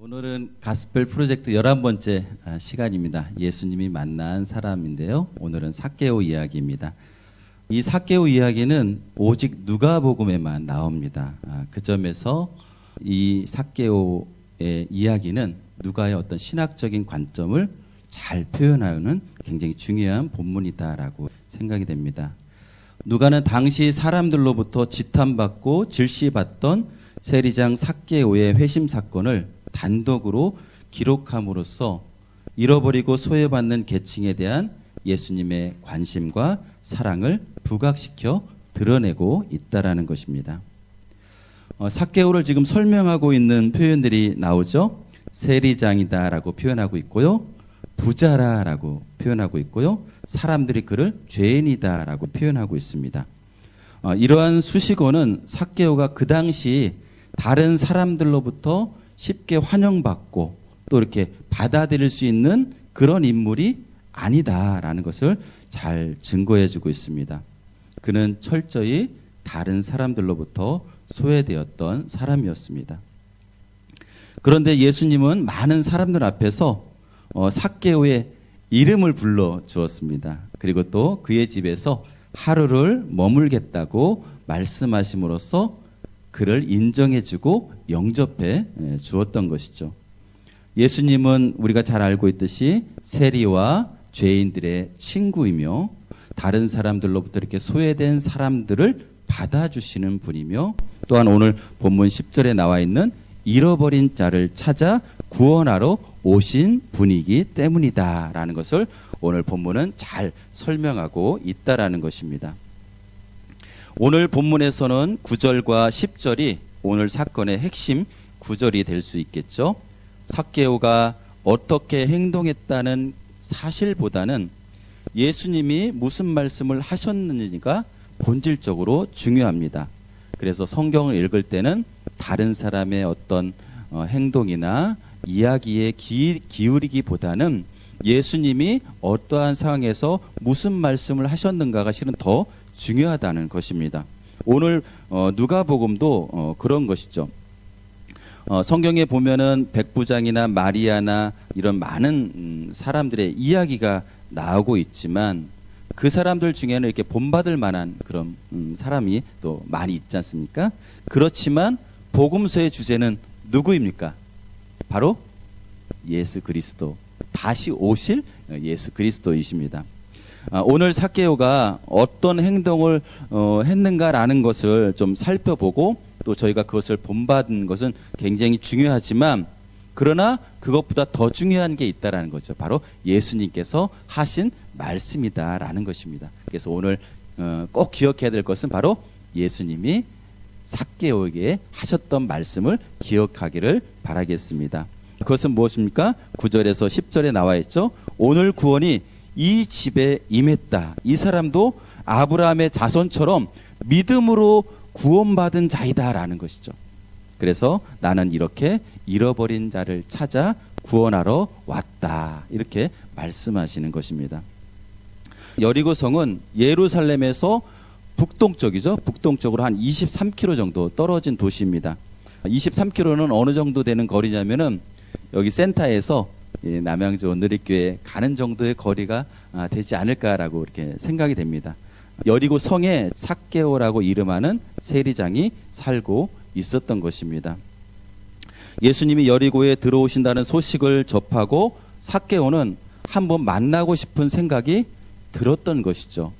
오늘은 가스펠 프로젝트 11번째 시간입니다. 예수님이 만난 사람인데요. 오늘은 삭개오 이야기입니다. 이 삭개오 이야기는 오직 누가복음에만 나옵니다. 그 점에서 이 삭개오의 이야기는 누가의 어떤 신학적인 관점을 잘 표현하는 굉장히 중요한 본문이다라고 생각이 됩니다. 누가는 당시 사람들로부터 지탄받고 질시받던 세리장 삭개오의 회심 사건을 단독으로 기록함으로써 잃어버리고 소외받는 계층에 대한 예수님의 관심과 사랑을 부각시켜 드러내고 있다라는 것입니다. 삭개오를 지금 설명하고 있는 표현들이 나오죠. 세리장이다라고 표현하고 있고요. 부자라라고 표현하고 있고요. 사람들이 그를 죄인이다라고 표현하고 있습니다. 이러한 수식어는 삭개오가 그 당시 다른 사람들로부터 쉽게 환영받고 또 이렇게 받아들일 수 있는 그런 인물이 아니다라는 것을 잘 증거해주고 있습니다. 그는 철저히 다른 사람들로부터 소외되었던 사람이었습니다. 그런데 예수님은 많은 사람들 앞에서 삭개오의 이름을 불러 주었습니다. 그리고 또 그의 집에서 하루를 머물겠다고 말씀하심으로써 그를 인정해주고 영접해 주었던 것이죠. 예수님은 우리가 잘 알고 있듯이 세리와 죄인들의 친구이며 다른 사람들로부터 이렇게 소외된 사람들을 받아주시는 분이며 또한 오늘 본문 10절에 나와 있는 잃어버린 자를 찾아 구원하러 오신 분이기 때문이다라는 것을 오늘 본문은 잘 설명하고 있다라는 것입니다. 오늘 본문에서는 9절과 10절이 오늘 사건의 핵심 구절이 될 수 있겠죠. 삭개오가 어떻게 행동했다는 사실보다는 예수님이 무슨 말씀을 하셨는지가 본질적으로 중요합니다. 그래서 성경을 읽을 때는 다른 사람의 어떤 행동이나 이야기에 기울이기보다는 예수님이 어떠한 상황에서 무슨 말씀을 하셨는가가 실은 더 중요하다는 것입니다. 오늘 누가복음도 그런 것이죠. 성경에 보면은 백부장이나 마리아나 이런 많은 사람들의 이야기가 나오고 있지만 그 사람들 중에는 이렇게 본받을 만한 그런 사람이 또 많이 있지 않습니까? 그렇지만 복음서의 주제는 누구입니까? 바로 예수 그리스도, 다시 오실 예수 그리스도이십니다. 오늘 삭개오가 어떤 행동을 했는가라는 것을 좀 살펴보고 또 저희가 그것을 본받은 것은 굉장히 중요하지만 그러나 그것보다 더 중요한 게 있다라는 거죠. 바로 예수님께서 하신 말씀이다라는 것입니다. 그래서 오늘 꼭 기억해야 될 것은 바로 예수님이 삭개오에게 하셨던 말씀을 기억하기를 바라겠습니다. 그것은 무엇입니까? 9절에서 10절에 나와 있죠. 오늘 구원이 이 집에 임했다. 이 사람도 아브라함의 자손처럼 믿음으로 구원받은 자이다라는 것이죠. 그래서 나는 이렇게 잃어버린 자를 찾아 구원하러 왔다. 이렇게 말씀하시는 것입니다. 여리고성은 예루살렘에서 북동쪽이죠. 북동쪽으로 한 23km 정도 떨어진 도시입니다. 23km는 어느 정도 되는 거리냐면은 여기 센터에서 남양주 온누리교회 가는 정도의 거리가 되지 않을까라고 이렇게 생각이 됩니다. 여리고 성에 삭개오라고 이름하는 세리장이 살고 있었던 것입니다. 예수님이 여리고에 들어오신다는 소식을 접하고 삭개오는 한번 만나고 싶은 생각이 들었던 것이죠.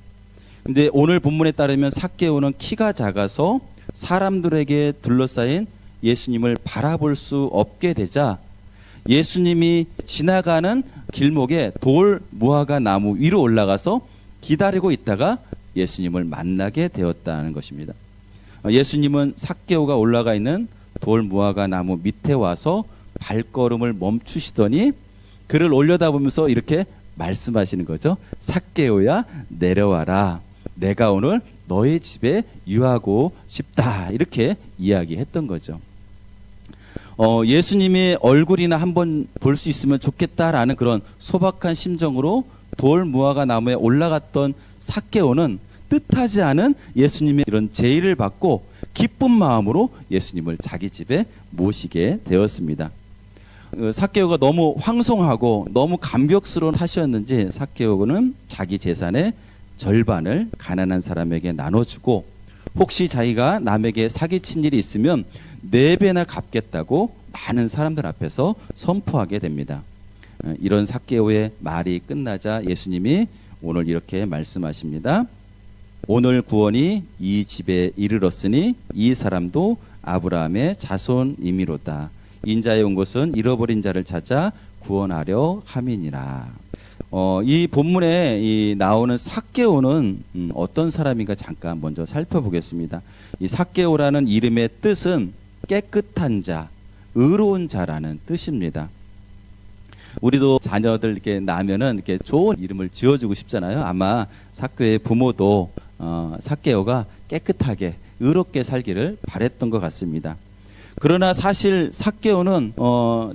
근데 오늘 본문에 따르면 삭개오는 키가 작아서 사람들에게 둘러싸인 예수님을 바라볼 수 없게 되자 예수님이 지나가는 길목에 돌 무화과 나무 위로 올라가서 기다리고 있다가 예수님을 만나게 되었다는 것입니다. 예수님은 삭개오가 올라가 있는 돌 무화과 나무 밑에 와서 발걸음을 멈추시더니 그를 올려다보면서 이렇게 말씀하시는 거죠. 삭개오야 내려와라. 내가 오늘 너의 집에 유하고 싶다. 이렇게 이야기했던 거죠. 예수님의 얼굴이나 한번 볼 수 있으면 좋겠다라는 그런 소박한 심정으로 돌 무화과 나무에 올라갔던 삭개오는 뜻하지 않은 예수님의 이런 제의를 받고 기쁜 마음으로 예수님을 자기 집에 모시게 되었습니다. 삭개오가 너무 황송하고 너무 감격스러운 탓이었는지 삭개오는 자기 재산의 절반을 가난한 사람에게 나눠주고 혹시 자기가 남에게 사기친 일이 있으면 4배나 갚겠다고 많은 사람들 앞에서 선포하게 됩니다. 이런 삭개오의 말이 끝나자 예수님이 오늘 이렇게 말씀하십니다. 오늘 구원이 이 집에 이르렀으니 이 사람도 아브라함의 자손이미로다. 인자에 온 것은 잃어버린 자를 찾아 구원하려 함이니라. 이 본문에 나오는 삭개오는 어떤 사람인가 잠깐 먼저 살펴보겠습니다. 이 삭개오라는 이름의 뜻은 깨끗한 자, 의로운 자라는 뜻입니다. 우리도 자녀들 이렇게 나면은 이렇게 좋은 이름을 지어주고 싶잖아요. 아마 삭개오의 부모도 삭개오가 깨끗하게 의롭게 살기를 바랬던 것 같습니다. 그러나 사실 삭개오는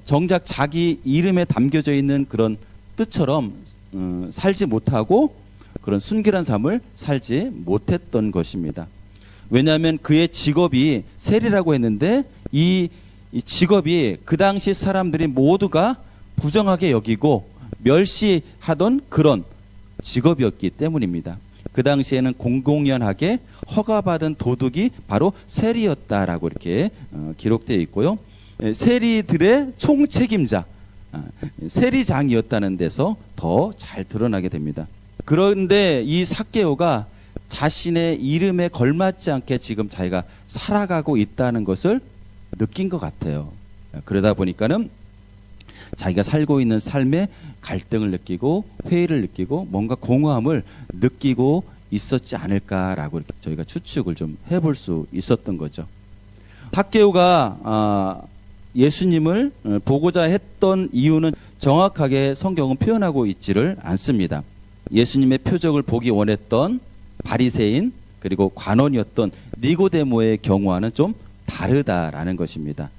정작 자기 이름에 담겨져 있는 그런 뜻처럼 살지 못하고 그런 순결한 삶을 살지 못했던 것입니다. 왜냐하면 그의 직업이 세리라고 했는데 이 직업이 그 당시 사람들이 모두가 부정하게 여기고 멸시하던 그런 직업이었기 때문입니다. 그 당시에는 공공연하게 허가받은 도둑이 바로 세리였다라고 이렇게 기록되어 있고요. 세리들의 총책임자, 세리장이었다는 데서 더 잘 드러나게 됩니다. 그런데 이 삭개오가 자신의 이름에 걸맞지 않게 지금 자기가 살아가고 있다는 것을 느낀 것 같아요. 그러다 보니까는 자기가 살고 있는 삶에 갈등을 느끼고 회의를 느끼고 뭔가 공허함을 느끼고 있었지 않을까라고 이렇게 저희가 추측을 좀 해볼 수 있었던 거죠. 삭개오가 예수님을 보고자 했던 이유는 정확하게 성경은 표현하고 있지를 않습니다. 예수님의 표적을 보기 원했던 바리새인 그리고 관원이었던 니고데모의 경우와는 좀 다르다라는 것입니다.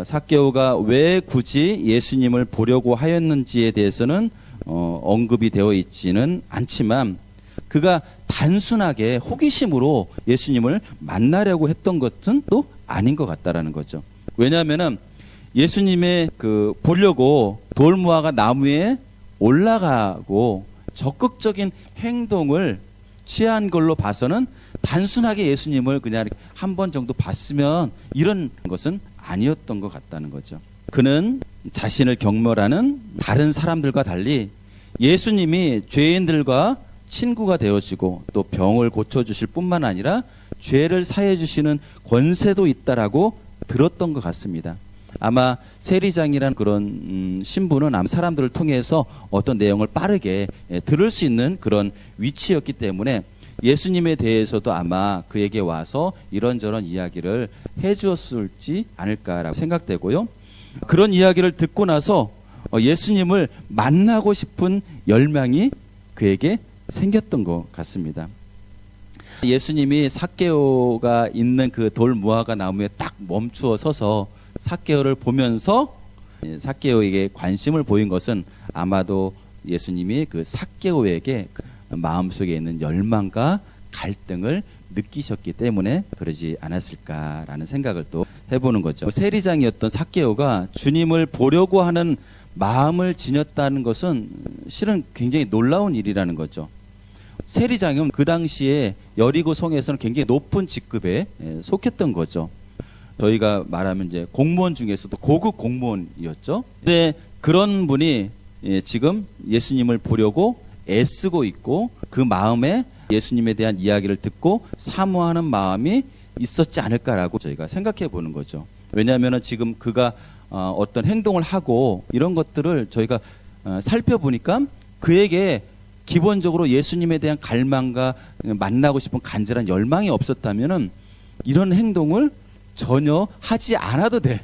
삭개오가 왜 굳이 예수님을 보려고 하였는지에 대해서는 언급이 되어 있지는 않지만 그가 단순하게 호기심으로 예수님을 만나려고 했던 것은 또 아닌 것 같다라는 거죠. 왜냐하면은 예수님의 보려고 돌무화과 나무에 올라가고 적극적인 행동을 취한 걸로 봐서는 단순하게 예수님을 그냥 한 번 정도 봤으면 이런 것은 아니었던 것 같다는 거죠. 그는 자신을 경멸하는 다른 사람들과 달리 예수님이 죄인들과 친구가 되어지고 또 병을 고쳐주실 뿐만 아니라 죄를 사해 주시는 권세도 있다라고 들었던 것 같습니다. 아마 세리장이라는 그런 신분은 아마 사람들을 통해서 어떤 내용을 빠르게 들을 수 있는 그런 위치였기 때문에 예수님에 대해서도 아마 그에게 와서 이런저런 이야기를 해주었을지 않을까라고 생각되고요. 그런 이야기를 듣고 나서 예수님을 만나고 싶은 열망이 그에게 생겼던 것 같습니다. 예수님이 삭개오가 있는 그 돌무화과 나무에 딱 멈추어 서서 삭개오를 보면서 삭개오에게 관심을 보인 것은 아마도 예수님이 그 삭개오에게 마음속에 있는 열망과 갈등을 느끼셨기 때문에 그러지 않았을까라는 생각을 또 해보는 거죠. 세리장이었던 삭개오가 주님을 보려고 하는 마음을 지녔다는 것은 실은 굉장히 놀라운 일이라는 거죠. 세리장은 그 당시에 여리고 성에서는 굉장히 높은 직급에 속했던 거죠. 저희가 말하면 이제 공무원 중에서도 고급 공무원이었죠. 근데 그런 분이 지금 예수님을 보려고 애쓰고 있고 그 마음에 예수님에 대한 이야기를 듣고 사모하는 마음이 있었지 않을까라고 저희가 생각해 보는 거죠. 왜냐하면 지금 그가 어떤 행동을 하고 이런 것들을 저희가 살펴보니까 그에게 기본적으로 예수님에 대한 갈망과 만나고 싶은 간절한 열망이 없었다면은 이런 행동을 전혀 하지 않아도 될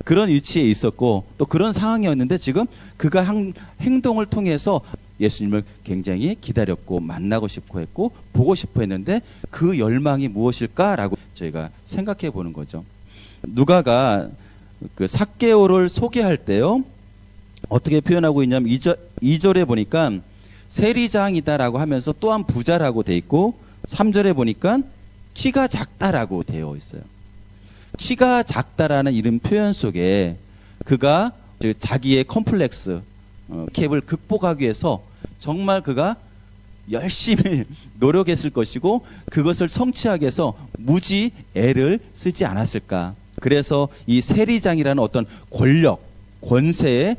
그런 위치에 있었고 또 그런 상황이었는데 지금 그가 한 행동을 통해서 예수님을 굉장히 기다렸고 만나고 싶어 했고 보고 싶어 했는데 그 열망이 무엇일까라고 저희가 생각해 보는 거죠. 누가가 그 삭개오를 소개할 때요 어떻게 표현하고 있냐면 2절에 보니까 세리장이다라고 하면서 또한 부자라고 돼 있고 3절에 보니까 키가 작다라고 되어 있어요. 키가 작다라는 이름 표현 속에 그가 즉 자기의 컴플렉스, 캡을 극복하기 위해서 정말 그가 열심히 노력했을 것이고 그것을 성취하기 위해서 무지 애를 쓰지 않았을까. 그래서 이 세리장이라는 어떤 권력, 권세의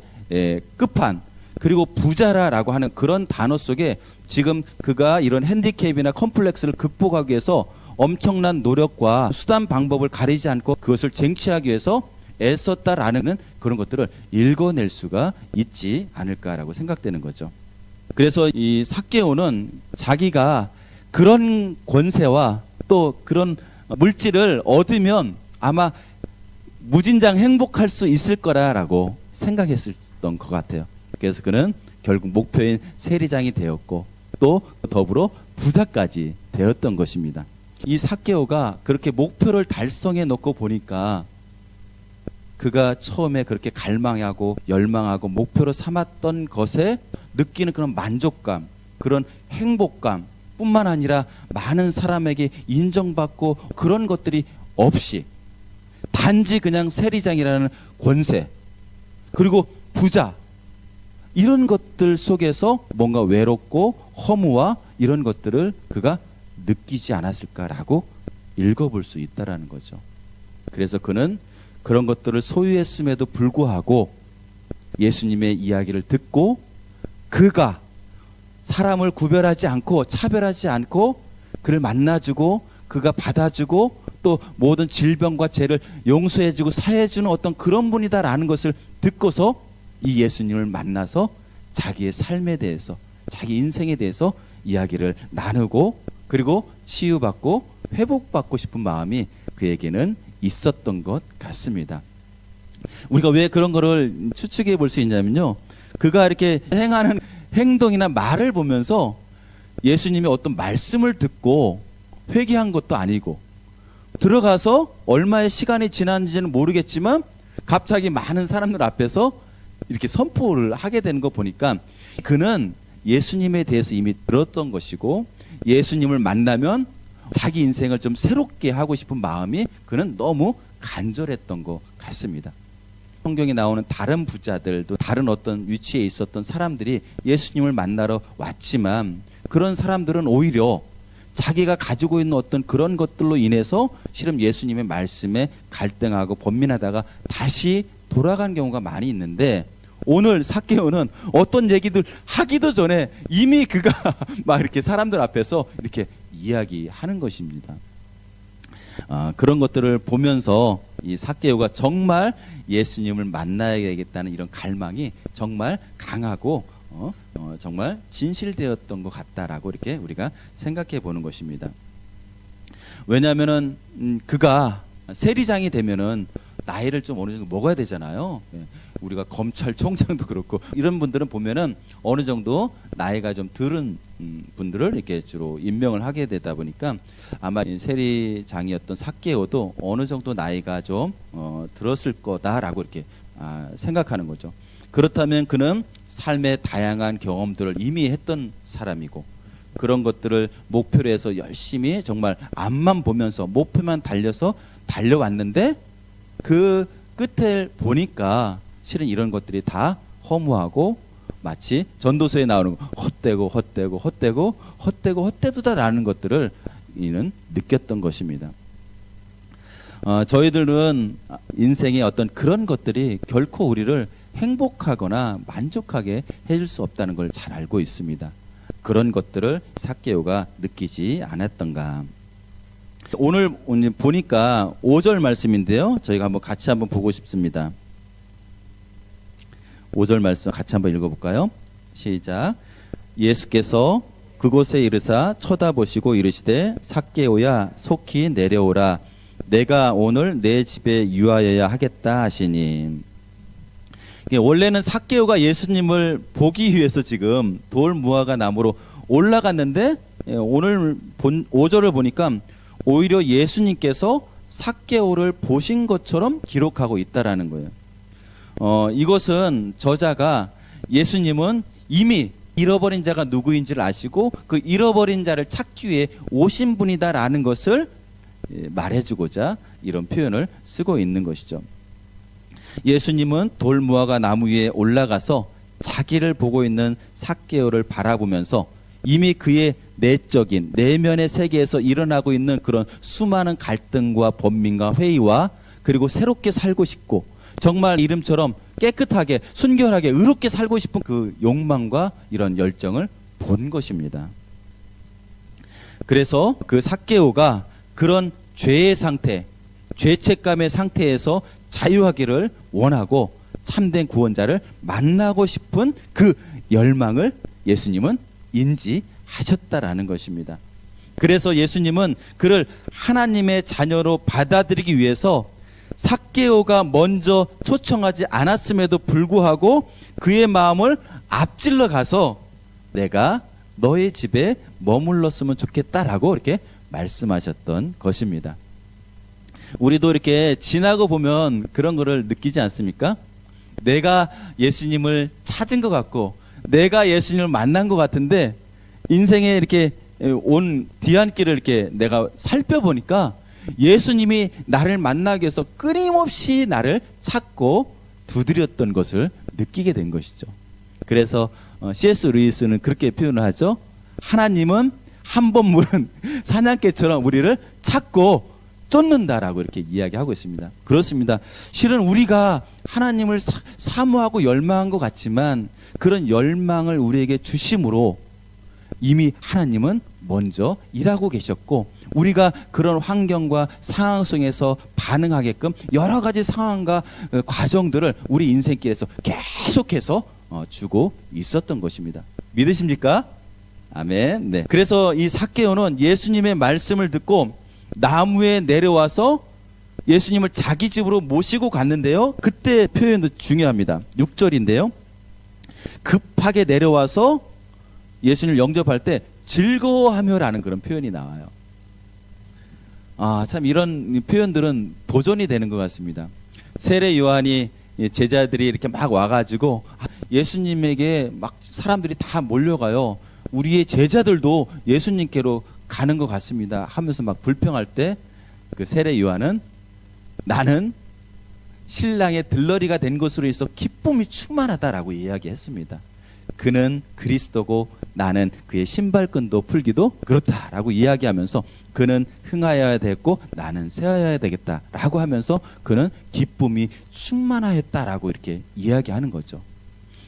끝판, 그리고 부자라라고 하는 그런 단어 속에 지금 그가 이런 핸디캡이나 컴플렉스를 극복하기 위해서 엄청난 노력과 수단 방법을 가리지 않고 그것을 쟁취하기 위해서 애썼다라는 그런 것들을 읽어낼 수가 있지 않을까라고 생각되는 거죠. 그래서 이 삭개오는 자기가 그런 권세와 또 그런 물질을 얻으면 아마 무진장 행복할 수 있을 거라라고 생각했었던 것 같아요. 그래서 그는 결국 목표인 세리장이 되었고 또 더불어 부자까지 되었던 것입니다. 이 삭개오가 그렇게 목표를 달성해 놓고 보니까 그가 처음에 그렇게 갈망하고 열망하고 목표로 삼았던 것에 느끼는 그런 만족감, 그런 행복감 뿐만 아니라 많은 사람에게 인정받고 그런 것들이 없이 단지 그냥 세리장이라는 권세 그리고 부자 이런 것들 속에서 뭔가 외롭고 허무와 이런 것들을 그가 느끼지 않았을까라고 읽어볼 수 있다라는 거죠. 그래서 그는 그런 것들을 소유했음에도 불구하고 예수님의 이야기를 듣고 그가 사람을 구별하지 않고 차별하지 않고 그를 만나주고 그가 받아주고 또 모든 질병과 죄를 용서해주고 사해주는 어떤 그런 분이다라는 것을 듣고서 이 예수님을 만나서 자기의 삶에 대해서 자기 인생에 대해서 이야기를 나누고 그리고 치유받고 회복받고 싶은 마음이 그에게는 있었던 것 같습니다. 우리가 왜 그런 거를 추측해 볼 수 있냐면요, 그가 이렇게 행하는 행동이나 말을 보면서 예수님이 어떤 말씀을 듣고 회개한 것도 아니고 들어가서 얼마의 시간이 지났는지는 모르겠지만 갑자기 많은 사람들 앞에서 이렇게 선포를 하게 되는 거 보니까 그는 예수님에 대해서 이미 들었던 것이고 예수님을 만나면 자기 인생을 좀 새롭게 하고 싶은 마음이 그는 너무 간절했던 것 같습니다. 성경에 나오는 다른 부자들도 다른 어떤 위치에 있었던 사람들이 예수님을 만나러 왔지만 그런 사람들은 오히려 자기가 가지고 있는 어떤 그런 것들로 인해서 실은 예수님의 말씀에 갈등하고 번민하다가 다시 돌아간 경우가 많이 있는데 오늘 삭개오는 어떤 얘기들 하기도 전에 이미 그가 막 이렇게 사람들 앞에서 이렇게 이야기하는 것입니다. 그런 것들을 보면서 이 삭개오가 정말 예수님을 만나야겠다는 이런 갈망이 정말 강하고 정말 진실되었던 것 같다라고 이렇게 우리가 생각해 보는 것입니다. 왜냐하면은 그가 세리장이 되면은 나이를 좀 어느 정도 먹어야 되잖아요. 우리가 검찰총장도 그렇고 이런 분들은 보면은 어느 정도 나이가 좀 들은 분들을 이렇게 주로 임명을 하게 되다 보니까 아마 세리장이었던 삭개오도 어느 정도 나이가 좀 들었을 거다라고 이렇게 생각하는 거죠. 그렇다면 그는 삶의 다양한 경험들을 이미 했던 사람이고 그런 것들을 목표로 해서 열심히 정말 앞만 보면서 목표만 달려서 달려왔는데 그 끝을 보니까 실은 이런 것들이 다 허무하고 마치 전도서에 나오는 헛되고다라는 것들을 이는 느꼈던 것입니다. 저희들은 인생의 어떤 그런 것들이 결코 우리를 행복하거나 만족하게 해줄 수 없다는 걸 잘 알고 있습니다. 그런 것들을 삭개오가 느끼지 않았던가. 오늘 보니까 5절 말씀인데요. 저희가 같이 한번 보고 싶습니다. 5절 말씀 같이 한번 읽어볼까요? 시작. 예수께서 그곳에 이르사 쳐다보시고 이르시되 삭개오야 속히 내려오라 내가 오늘 내 집에 유하여야 하겠다 하시니. 원래는 삭개오가 예수님을 보기 위해서 지금 돌 무화과 나무로 올라갔는데 오늘 5절을 보니까 오히려 예수님께서 삭개오를 보신 것처럼 기록하고 있다라는 거예요. 이것은 저자가 예수님은 이미 잃어버린 자가 누구인지를 아시고 그 잃어버린 자를 찾기 위해 오신 분이다라는 것을 말해주고자 이런 표현을 쓰고 있는 것이죠. 예수님은 돌무화과 나무 위에 올라가서 자기를 보고 있는 삭개오를 바라보면서 이미 그의 내적인 내면의 세계에서 일어나고 있는 그런 수많은 갈등과 번민과 회의와 그리고 새롭게 살고 싶고 정말 이름처럼 깨끗하게 순결하게 의롭게 살고 싶은 그 욕망과 이런 열정을 본 것입니다. 그래서 그 삭개오가 그런 죄의 상태, 죄책감의 상태에서 자유하기를 원하고 참된 구원자를 만나고 싶은 그 열망을 예수님은 인지하셨다라는 것입니다. 그래서 예수님은 그를 하나님의 자녀로 받아들이기 위해서 삭개오가 먼저 초청하지 않았음에도 불구하고 그의 마음을 앞질러 가서 내가 너의 집에 머물렀으면 좋겠다라고 이렇게 말씀하셨던 것입니다. 우리도 이렇게 지나고 보면 그런 거를 느끼지 않습니까? 내가 예수님을 찾은 것 같고 내가 예수님을 만난 것 같은데 인생에 이렇게 온 뒤안길을 이렇게 내가 살펴보니까 예수님이 나를 만나기 위해서 끊임없이 나를 찾고 두드렸던 것을 느끼게 된 것이죠. 그래서 C.S. 루이스는 그렇게 표현을 하죠. 하나님은 한 번 물은 사냥개처럼 우리를 찾고 쫓는다라고 이렇게 이야기하고 있습니다. 그렇습니다. 실은 우리가 하나님을 사모하고 열망한 것 같지만 그런 열망을 우리에게 주심으로 이미 하나님은 먼저 일하고 계셨고 우리가 그런 환경과 상황 속에서 반응하게끔 여러 가지 상황과 과정들을 우리 인생길에서 계속해서 주고 있었던 것입니다. 믿으십니까? 아멘. 네. 그래서 이 삭개오는 예수님의 말씀을 듣고 나무에 내려와서 예수님을 자기 집으로 모시고 갔는데요. 그때 표현도 중요합니다. 6절인데요. 급하게 내려와서 예수님을 영접할 때 즐거워하며라는 그런 표현이 나와요. 참 이런 표현들은 도전이 되는 것 같습니다. 세례 요한이 제자들이 이렇게 막 와가지고 예수님에게 막 사람들이 다 몰려가요. 우리의 제자들도 예수님께로 가는 것 같습니다 하면서 막 불평할 때 그 세례 요한은 나는 신랑의 들러리가 된 것으로 해서 기쁨이 충만하다라고 이야기했습니다. 그는 그리스도고 나는 그의 신발끈도 풀기도 그렇다라고 이야기하면서 그는 흥하여야 되겠고 나는 쇠하여야 되겠다라고 하면서 그는 기쁨이 충만하였다라고 이렇게 이야기하는 거죠.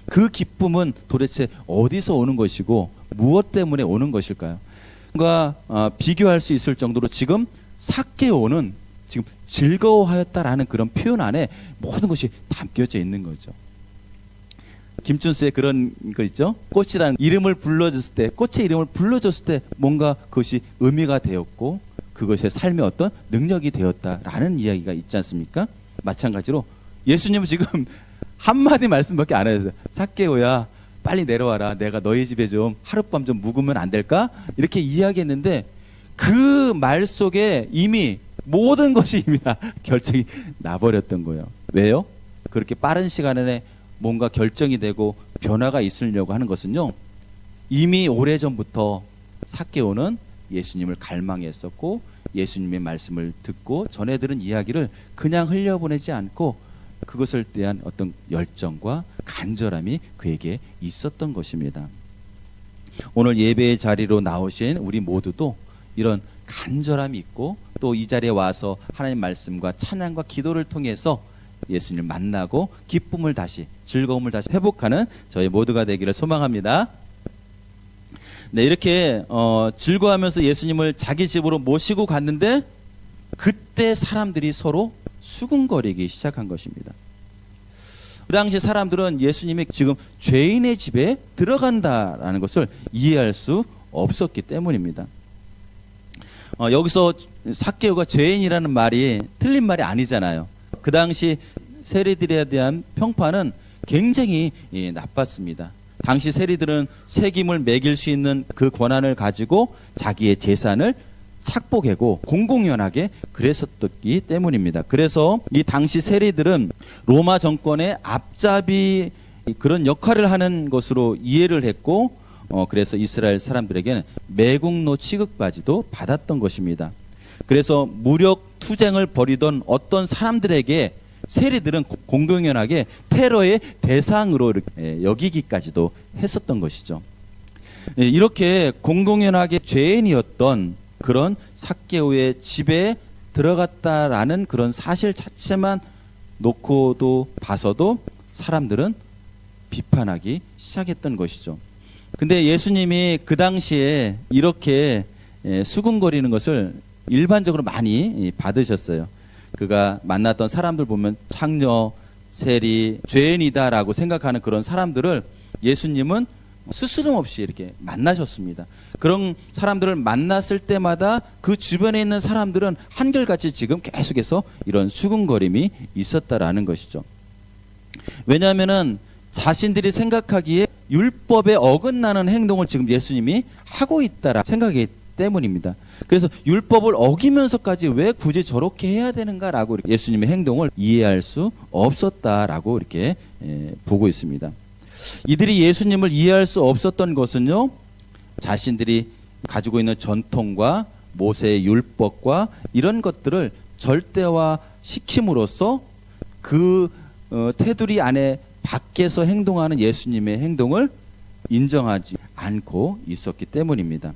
그 기쁨은 도대체 어디서 오는 것이고 무엇 때문에 오는 것일까요? 과 비교할 수 있을 정도로 지금 삭개오는 지금 즐거워하였다라는 그런 표현 안에 모든 것이 담겨져 있는 거죠. 김춘수의 그런 거 있죠. 꽃이라는 이름을 불러줬을 때, 꽃의 이름을 불러줬을 때 뭔가 그것이 의미가 되었고 그것의 삶의 어떤 능력이 되었다라는 이야기가 있지 않습니까? 마찬가지로 예수님은 지금 한마디 말씀밖에 안 하셨어요. 삭개오야 빨리 내려와라. 내가 너희 집에 좀 하룻밤 좀 묵으면 안 될까? 이렇게 이야기했는데 그 말 속에 이미 모든 것이 이미 결정이 나버렸던 거예요. 왜요? 그렇게 빠른 시간 안에 뭔가 결정이 되고 변화가 있으려고 하는 것은요. 이미 오래전부터 삭개오는 예수님을 갈망했었고 예수님의 말씀을 듣고 전해 들은 이야기를 그냥 흘려보내지 않고 그것을 대한 어떤 열정과 간절함이 그에게 있었던 것입니다. 오늘 예배의 자리로 나오신 우리 모두도 이런 간절함이 있고 또 이 자리에 와서 하나님 말씀과 찬양과 기도를 통해서 예수님을 만나고 기쁨을 다시 즐거움을 다시 회복하는 저희 모두가 되기를 소망합니다. 네, 이렇게 즐거워하면서 예수님을 자기 집으로 모시고 갔는데 그때 사람들이 서로 수군거리기 시작한 것입니다. 그 당시 사람들은 예수님이 지금 죄인의 집에 들어간다라는 것을 이해할 수 없었기 때문입니다. 여기서 삭개오가 죄인이라는 말이 틀린 말이 아니잖아요. 그 당시 세리들에 대한 평판은 굉장히 나빴습니다. 당시 세리들은 세금을 매길 수 있는 그 권한을 가지고 자기의 재산을 착복하고 공공연하게 그랬었기 때문입니다. 그래서 이 당시 세리들은 로마 정권의 앞잡이 그런 역할을 하는 것으로 이해를 했고 그래서 이스라엘 사람들에게는 매국노 취급까지도 받았던 것입니다. 그래서 무력 투쟁을 벌이던 어떤 사람들에게 세리들은 공공연하게 테러의 대상으로 여기기까지도 했었던 것이죠. 이렇게 공공연하게 죄인이었던 그런 삭개오의 집에 들어갔다라는 그런 사실 자체만 놓고도 봐서도 사람들은 비판하기 시작했던 것이죠. 근데 예수님이 그 당시에 이렇게 수군거리는 것을 일반적으로 많이 받으셨어요. 그가 만났던 사람들 보면 창녀, 세리, 죄인이다라고 생각하는 그런 사람들을 예수님은 스스럼 없이 이렇게 만나셨습니다. 그런 사람들을 만났을 때마다 그 주변에 있는 사람들은 한결같이 지금 계속해서 이런 수군거림이 있었다라는 것이죠. 왜냐하면은 자신들이 생각하기에 율법에 어긋나는 행동을 지금 예수님이 하고 있다라 생각하기 때문입니다. 그래서 율법을 어기면서까지 왜 굳이 저렇게 해야 되는가라고 예수님의 행동을 이해할 수 없었다라고 이렇게 보고 있습니다. 이들이 예수님을 이해할 수 없었던 것은요, 자신들이 가지고 있는 전통과 모세의 율법과 이런 것들을 절대화 시킴으로써 그 테두리 안에 밖에서 행동하는 예수님의 행동을 인정하지 않고 있었기 때문입니다.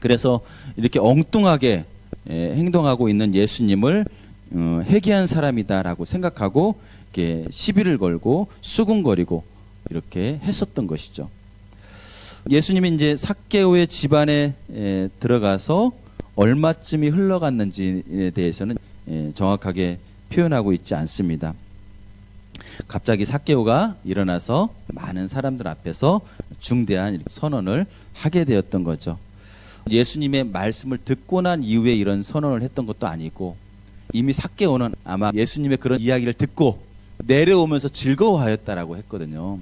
그래서 이렇게 엉뚱하게 행동하고 있는 예수님을 회개한 사람이다라고 생각하고 이렇게 시비를 걸고 수군거리고 이렇게 했었던 것이죠. 예수님이 이제 삭개오의 집안에 들어가서 얼마쯤이 흘러갔는지에 대해서는 정확하게 표현하고 있지 않습니다. 갑자기 삭개오가 일어나서 많은 사람들 앞에서 중대한 선언을 하게 되었던 거죠. 예수님의 말씀을 듣고 난 이후에 이런 선언을 했던 것도 아니고, 이미 삭개오는 아마 예수님의 그런 이야기를 듣고 내려오면서 즐거워하였다라고 했거든요.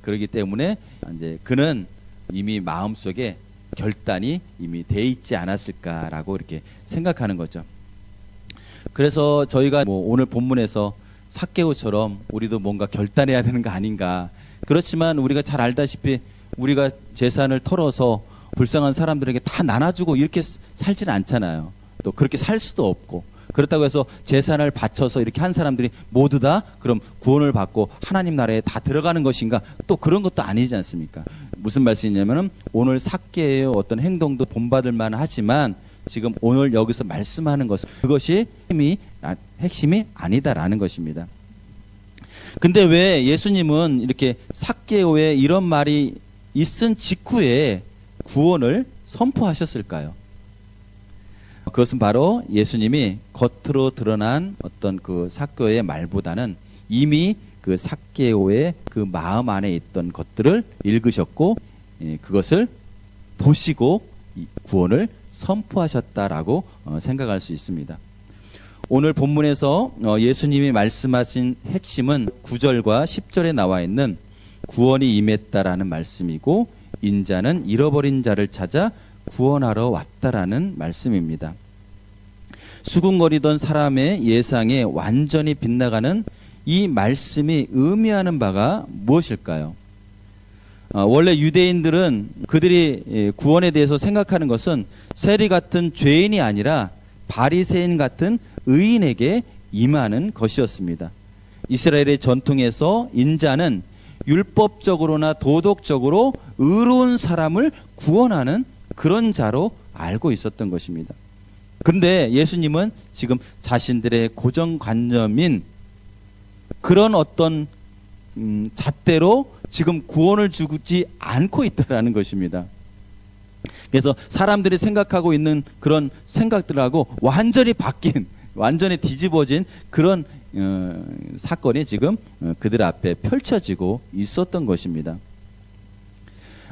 그렇기 때문에 이제 그는 이미 마음속에 결단이 이미 돼 있지 않았을까라고 이렇게 생각하는 거죠. 그래서 저희가 오늘 본문에서 삭개오처럼 우리도 뭔가 결단해야 되는 거 아닌가. 그렇지만 우리가 잘 알다시피 우리가 재산을 털어서 불쌍한 사람들에게 다 나눠주고 이렇게 살지는 않잖아요. 또 그렇게 살 수도 없고, 그렇다고 해서 재산을 바쳐서 이렇게 한 사람들이 모두 다 그럼 구원을 받고 하나님 나라에 다 들어가는 것인가? 또 그런 것도 아니지 않습니까? 무슨 말씀이냐면은 오늘 삭개의 어떤 행동도 본받을 만하지만 지금 오늘 여기서 말씀하는 것은 그것이 핵심이 아니다라는 것입니다. 근데 왜 예수님은 이렇게 삭개오의 이런 말이 있은 직후에 구원을 선포하셨을까요? 그것은 바로 예수님이 겉으로 드러난 어떤 그 삭개오의 말보다는 이미 그 삭개오의 그 마음 안에 있던 것들을 읽으셨고 그것을 보시고 구원을 선포하셨다라고 생각할 수 있습니다. 오늘 본문에서 예수님이 말씀하신 핵심은 9절과 10절에 나와 있는 구원이 임했다라는 말씀이고, 인자는 잃어버린 자를 찾아 구원하러 왔다라는 말씀입니다. 수군거리던 사람의 예상에 완전히 빗나가는 이 말씀이 의미하는 바가 무엇일까요? 원래 유대인들은 그들이 구원에 대해서 생각하는 것은 세리 같은 죄인이 아니라 바리새인 같은 의인에게 임하는 것이었습니다. 이스라엘의 전통에서 인자는 율법적으로나 도덕적으로 의로운 사람을 구원하는 그런 자로 알고 있었던 것입니다. 그런데 예수님은 지금 자신들의 고정관념인 그런 어떤 잣대로 지금 구원을 주지 않고 있다라는 것입니다. 그래서 사람들이 생각하고 있는 그런 생각들하고 완전히 바뀐, 완전히 뒤집어진 그런 사건이 지금 그들 앞에 펼쳐지고 있었던 것입니다.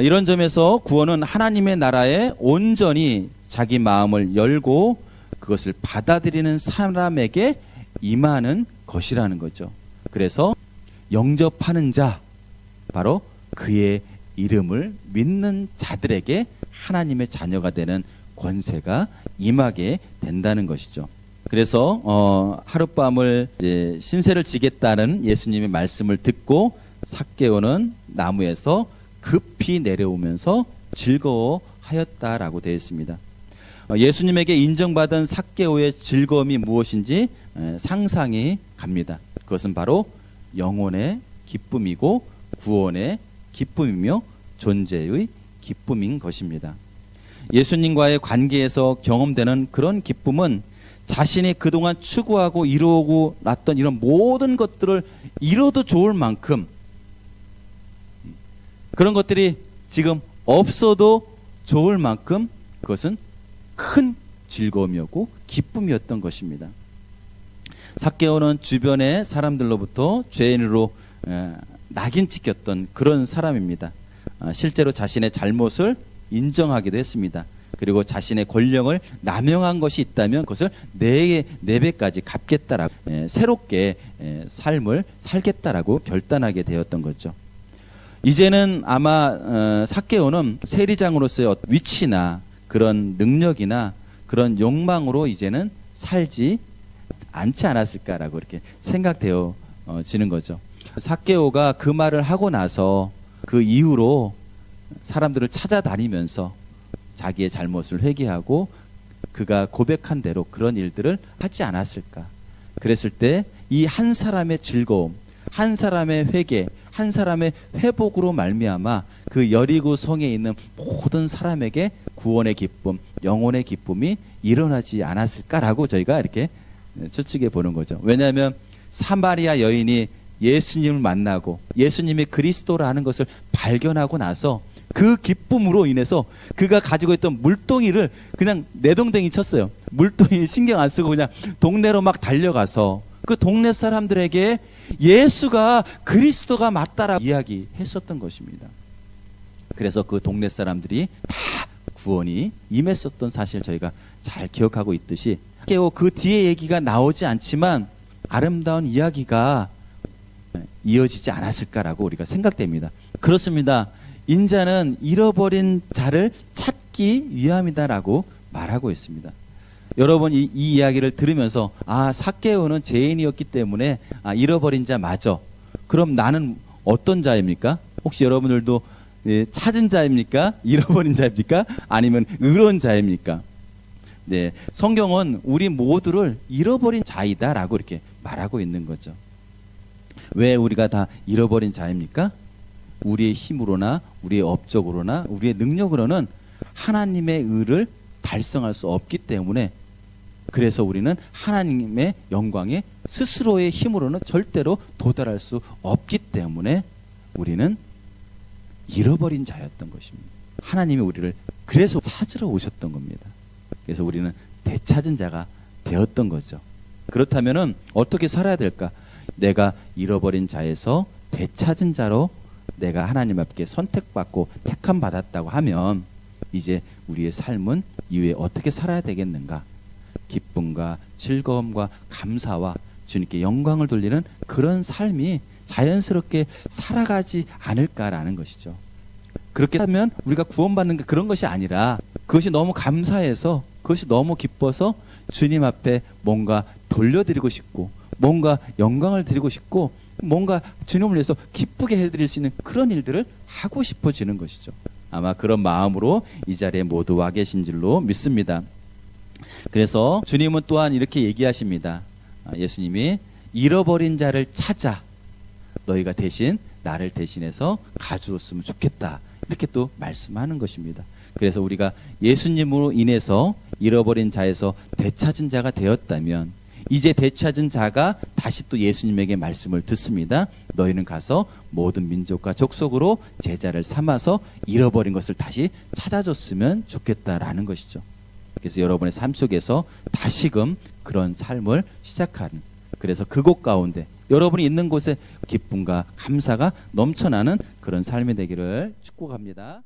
이런 점에서 구원은 하나님의 나라에 온전히 자기 마음을 열고 그것을 받아들이는 사람에게 임하는 것이라는 거죠. 그래서 영접하는 자, 바로 그의 이름을 믿는 자들에게 하나님의 자녀가 되는 권세가 임하게 된다는 것이죠. 그래서 하룻밤을 이제 신세를 지겠다는 예수님의 말씀을 듣고 삭개오는 나무에서 급히 내려오면서 즐거워하였다라고 되어 있습니다. 예수님에게 인정받은 삭개오의 즐거움이 무엇인지 상상이 갑니다. 그것은 바로 영혼의 기쁨이고 구원의 기쁨이며 존재의 기쁨인 것입니다. 예수님과의 관계에서 경험되는 그런 기쁨은 자신이 그동안 추구하고 이루고 났던 이런 모든 것들을 이뤄도 좋을 만큼, 그런 것들이 지금 없어도 좋을 만큼 그것은 큰 즐거움이었고 기쁨이었던 것입니다. 삭개오는 주변의 사람들로부터 죄인으로 낙인 찍혔던 그런 사람입니다. 실제로 자신의 잘못을 인정하기도 했습니다. 그리고 자신의 권력을 남용한 것이 있다면 그것을 네 배까지 갚겠다라고, 새롭게 삶을 살겠다라고 결단하게 되었던 거죠. 이제는 아마 삭개오는 세리장으로서의 위치나 그런 능력이나 그런 욕망으로 이제는 살지 않지 않았을까라고 이렇게 생각되어지는 거죠. 삭개오가 그 말을 하고 나서 그 이후로 사람들을 찾아다니면서 자기의 잘못을 회개하고 그가 고백한 대로 그런 일들을 하지 않았을까. 그랬을 때 이 한 사람의 즐거움, 한 사람의 회개, 한 사람의 회복으로 말미암아 그 여리고 성에 있는 모든 사람에게 구원의 기쁨, 영혼의 기쁨이 일어나지 않았을까라고 저희가 이렇게 추측해 보는 거죠. 왜냐하면 사마리아 여인이 예수님을 만나고 예수님이 그리스도라는 것을 발견하고 나서 그 기쁨으로 인해서 그가 가지고 있던 물동이를 그냥 내동댕이 쳤어요. 물동이 신경 안 쓰고 그냥 동네로 막 달려가서 그 동네 사람들에게 예수가 그리스도가 맞다라고 이야기했었던 것입니다. 그래서 그 동네 사람들이 다 구원이 임했었던 사실 저희가 잘 기억하고 있듯이, 그 뒤에 얘기가 나오지 않지만 아름다운 이야기가 이어지지 않았을까라고 우리가 생각됩니다. 그렇습니다. 인자는 잃어버린 자를 찾기 위함이다라고 말하고 있습니다. 여러분 이 이야기를 들으면서 삭개오는 죄인이었기 때문에 잃어버린 자 맞아. 그럼 나는 어떤 자입니까? 혹시 여러분들도 찾은 자입니까? 잃어버린 자입니까? 아니면 의로운 자입니까? 네, 성경은 우리 모두를 잃어버린 자이다라고 이렇게 말하고 있는 거죠. 왜 우리가 다 잃어버린 자입니까? 우리의 힘으로나 우리의 업적으로나 우리의 능력으로는 하나님의 의를 달성할 수 없기 때문에, 그래서 우리는 하나님의 영광에 스스로의 힘으로는 절대로 도달할 수 없기 때문에 우리는 잃어버린 자였던 것입니다. 하나님이 우리를 그래서 찾으러 오셨던 겁니다. 그래서 우리는 되찾은 자가 되었던 거죠. 그렇다면 어떻게 살아야 될까? 내가 잃어버린 자에서 되찾은 자로 내가 하나님 앞에 선택받고 택함 받았다고 하면 이제 우리의 삶은 이후에 어떻게 살아야 되겠는가? 기쁨과 즐거움과 감사와 주님께 영광을 돌리는 그런 삶이 자연스럽게 살아가지 않을까라는 것이죠. 그렇게 하면 우리가 구원받는 게 그런 것이 아니라 그것이 너무 감사해서, 그것이 너무 기뻐서 주님 앞에 뭔가 돌려드리고 싶고, 뭔가 영광을 드리고 싶고, 뭔가 주님을 위해서 기쁘게 해드릴 수 있는 그런 일들을 하고 싶어지는 것이죠. 아마 그런 마음으로 이 자리에 모두 와 계신 줄로 믿습니다. 그래서 주님은 또한 이렇게 얘기하십니다. 예수님이 잃어버린 자를 찾아 너희가 대신 나를 대신해서 가져왔으면 좋겠다, 이렇게 또 말씀하는 것입니다. 그래서 우리가 예수님으로 인해서 잃어버린 자에서 되찾은 자가 되었다면 이제 되찾은 자가 다시 또 예수님에게 말씀을 듣습니다. 너희는 가서 모든 민족과 족속으로 제자를 삼아서 잃어버린 것을 다시 찾아줬으면 좋겠다라는 것이죠. 그래서 여러분의 삶 속에서 다시금 그런 삶을 시작하는, 그래서 그곳 가운데 여러분이 있는 곳에 기쁨과 감사가 넘쳐나는 그런 삶이 되기를 축복합니다.